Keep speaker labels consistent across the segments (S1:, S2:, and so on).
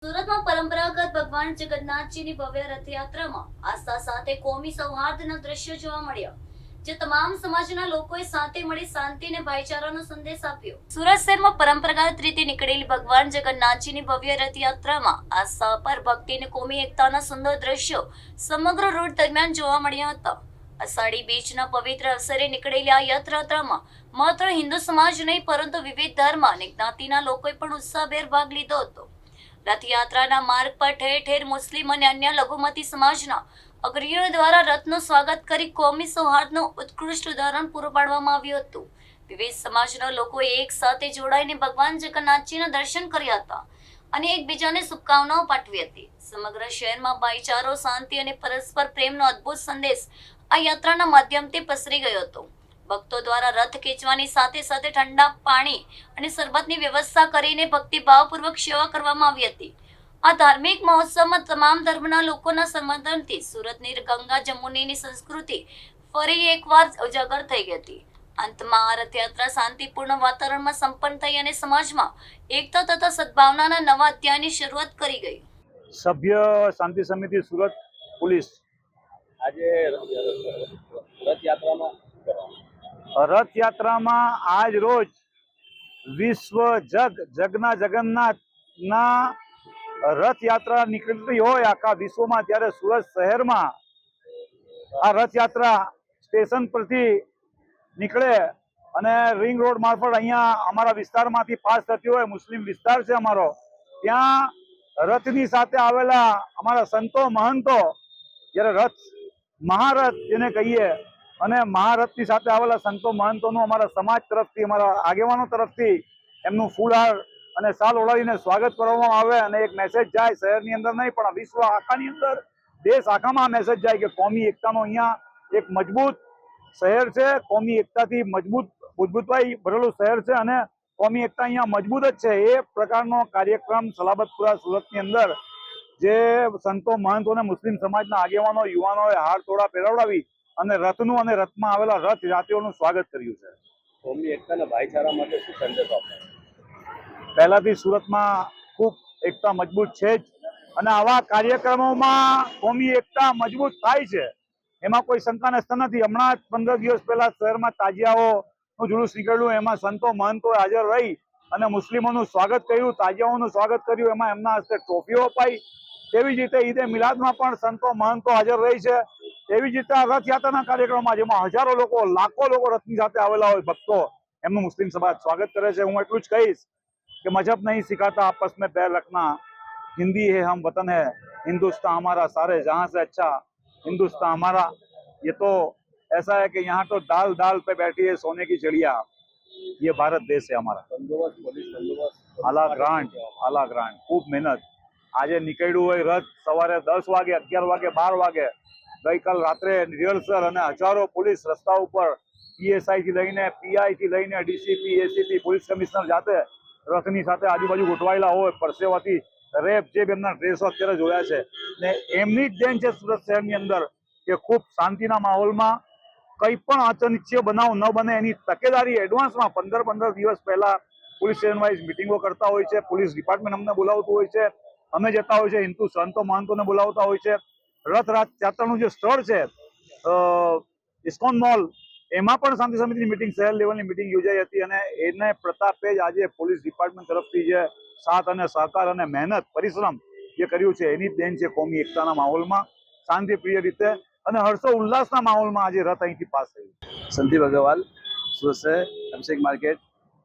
S1: સુરતમાં પરંપરાગત ભગવાન જગન્નાથજીની ભવ્ય રથયાત્રામાં આસ્થા સાથે કોમી સૌહાર્દના દ્રશ્યો જોવા મળ્યા જે તમામ સમાજના લોકોએ સાથે મળી શાંતિ અને ભાઈચારાનો સંદેશ આપ્યો। સુરત શહેરમાં પરંપરાગત રીતે નીકળેલી ભગવાન જગન્નાથજીની ભવ્ય રથયાત્રામાં આસ્થા પર ભક્તિ અને કોમી એકતાના સુંદર દ્રશ્યો સમગ્ર રૂટ દરમિયાન જોવા મળ્યા હતા। અષાઢી બીજના પવિત્ર અવસરે નીકળેલી આ યાત્રામાં માત્ર હિન્દુ સમાજ નહીં પરંતુ વિવિધ ધર્મ અને જ્ઞાતિના લોકોએ પણ ઉત્સાહભેર ભાગ લીધો હતો। રથયાત્રાના માર્ગ પર ઠેર ઠેર મુસ્લિમ અને અન્ય લઘુમતી સમાજના અગ્રણીઓ દ્વારા રથનું સ્વાગત કરી કોમી સૌહાર્દનું ઉત્કૃષ્ટ ઉદાહરણ પૂરું પાડવામાં આવ્યું હતું। વિવિધ સમાજના લોકોએ એક સાથે જોડાઈને ભગવાન જગન્નાથજીના દર્શન કર્યા હતા અને એકબીજાને શુભકામનાઓ પાઠવી હતી। સમગ્ર શહેરમાં ભાઈચારો, શાંતિ અને પરસ્પર પ્રેમનો અદ્ભુત સંદેશ આ યાત્રાના માધ્યમથી પસરી ગયો હતો। ભક્તો દ્વારા રથ ખેંચવાની સાથે સાથે ઠંડા પાણી અને શરબતની વ્યવસ્થા કરીને ભક્તિભાવપૂર્વક સેવા કરવામાં આવી હતી। આ ધાર્મિક મહોત્સવમાં તમામ ધર્મના લોકોના સમર્થનથી સુરતની ગંગા જમુનીની સંસ્કૃતિ ફરી એકવાર ઉજાગર થઈ ગઈ હતી। અંતમાં આ રથયાત્રા શાંતિપૂર્ણ વાતાવરણમાં સંપન્ન થઈ અને સમાજમાં એકતા તથા સદભાવનાના નવા અધ્યાયની શરૂઆત કરી ગઈ।
S2: સભ્ય શાંતિ સમિતિ સુરત પોલીસ
S3: આજે
S2: રથયાત્રામાં આજ રોજ વિશ્વ જગના જગન્નાથના રથયાત્રા નીકળતી હોય આખા વિશ્વમાં, ત્યારે સુરત શહેરમાં આ રથયાત્રા સ્ટેશન પરથી નીકળે અને રિંગ રોડ મારફત અહીંયા અમારા વિસ્તારમાંથી પાસ થતી હોય, મુસ્લિમ વિસ્તાર છે અમારો, ત્યાં રથની સાથે આવેલા અમારા સંતો મહંતો જ્યારે રથ મહારથ જેને કહીએ અને મહારથની સાથે આવેલા સંતો મહંતોનું અમારા સમાજ તરફથી, અમારા આગેવાનો તરફથી એમનું ફૂલહાર અને શાલ ઓઢાડીને સ્વાગત કરવામાં આવે અને એક મેસેજ જાય શહેરની અંદર નહીં પણ વિશ્વ આખાની અંદર, દેશ આખામાં આ મેસેજ જાય કે કોમી એકતાનો અહીંયા એક મજબૂત શહેર છે, કોમી એકતાથી મજબૂતાઈ ભરેલું શહેર છે અને કોમી એકતા અહીંયા મજબૂત જ છે। એ પ્રકારનો કાર્યક્રમ સલાબતપુરા સુરતની અંદર જે સંતો મહંતો અને મુસ્લિમ સમાજના આગેવાનો યુવાનોએ હાર તોડા પહેરાવડાવી અને રથનું અને રથમાં આવેલા રથ યાત્રીઓનું સ્વાગત કર્યું છે।
S3: કોમી એકતા અને ભાઈચારા માટે શું સંદેશો આપો?
S2: પહેલાથી સુરતમાં ખૂબ એકતા મજબૂત છે જ અને આવા કાર્યક્રમોમાં કોમી એકતા મજબૂત થાય છે એમાં કોઈ શંકા નસ્તા નથી। હમણાં જ 15 દિવસ પહેલા શહેરમાં તાજિયાઓનું જુલુસ નીકળ્યું, એમાં સંતો મહંતોએ હાજર રહી અને મુસ્લિમોનું સ્વાગત કર્યું, તાજિયાઓનું સ્વાગત કર્યું, એમાં એમના હસ્તે ટ્રોફીઓ અપાઈ। તેવી જ રીતે ઈદે મિલાદમાં પણ સંતો મહંતો હાજર રહી છે। એવી જ રીતે રથયાત્રાના કાર્યક્રમમાં જેમાં હજારો લોકો, લાખો લોકો રથની સાથે આવેલા હોય ભક્તો, એમનું મુસ્લિમ સમાજ સ્વાગત કરે છે। હું એટલું જ કહીશ कि मजहब नहीं सिखाता आपस में पैर रखना, हिंदी है हम वतन है, हिंदुस्तान हमारा सारे जहां से अच्छा हिंदुस्तान हमारा। ये तो ऐसा है कि यहाँ तो दाल दाल पे बैठी है सोने की चिड़िया, ये भारत देश है हमारा। आला ग्रांट खूब मेहनत। આજે નીકળ્યું હોય રથ સવારે 10 વાગે, 11 વાગે, 12 વાગે, ગઈકાલ રાત્રે રિહર્સલ અને હજારો પોલીસ રસ્તા ઉપર પીએસઆઈ થી લઈને પીઆઈ થી લઈને ડીસીપી, એસીપી, પોલીસ કમિશનર જાતે રથની સાથે આજુબાજુ ગોઠવાયેલા હોય, પરસેવાથી રેપ જે એમના ડ્રેસો અત્યારે જોયા છે ને એમની જ દેન છે સુરત શહેરની અંદર કે ખૂબ શાંતિના માહોલમાં કંઈ પણ અનિચ્છનીય બનાવ ન બને એની તકેદારી એડવાન્સમાં 15 દિવસ પહેલા પોલીસ સ્ટેશન વાઇઝ મિટિંગો કરતા હોય છે। પોલીસ ડિપાર્ટમેન્ટ અમને બોલાવતું હોય છે, અમે જતા હોય છે, હિન્દુ સંતો મહંતોને બોલાવતા હોય છે। રથયાત્રાનું જે સ્થળ છે ઇસ્કોન મોલ, એમાં પણ શાંતિ સમિતિની મિટિંગ, શહેર લેવલની મિટિંગ યોજાઈ હતી અને એને પ્રતાપે જ આજે પોલીસ ડિપાર્ટમેન્ટ તરફથી જે સાથ અને સહકાર અને મહેનત, પરિશ્રમ જે કર્યું છે એની દેન છે કોમી એકતાના માહોલમાં શાંતિપ્રિય રીતે અને હર્ષો ઉલ્લાસના માહોલમાં આજે રથ અહીંથી પાસ થયું।
S3: संदीप अग्रवाल, सूरत से अभिषेक मार्केट।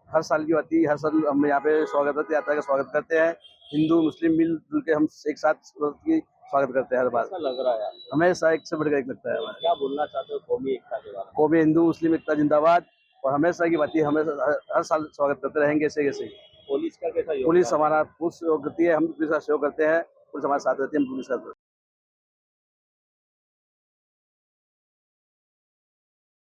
S3: हर साल की होती है, हर साल हम यहाँ पे स्वागत रथ यात्रा का स्वागत करते हैं। हिंदू मुस्लिम मिलजुल के हम एक साथ सूरत की स्वागत करते हैं हर बार।
S4: कैसा लग रहा है?
S3: हमेशा एक से बढ़कर एक लगता है हमें।
S4: क्या बोलना चाहते हो कौमी एकता के बारे में?
S3: कौमी हिंदू मुस्लिम एकता जिंदाबाद, और हमेशा की बात है, हमेशा हर साल स्वागत करते रहेंगे ऐसे कैसे।
S4: पुलिस का कैसा योगदान?
S3: पुलिस हमारा पूर्ण सहयोग करती है, हम पुलिस का सहयोग करते हैं, पुलिस हमारे साथ रहती है, हम पुलिस का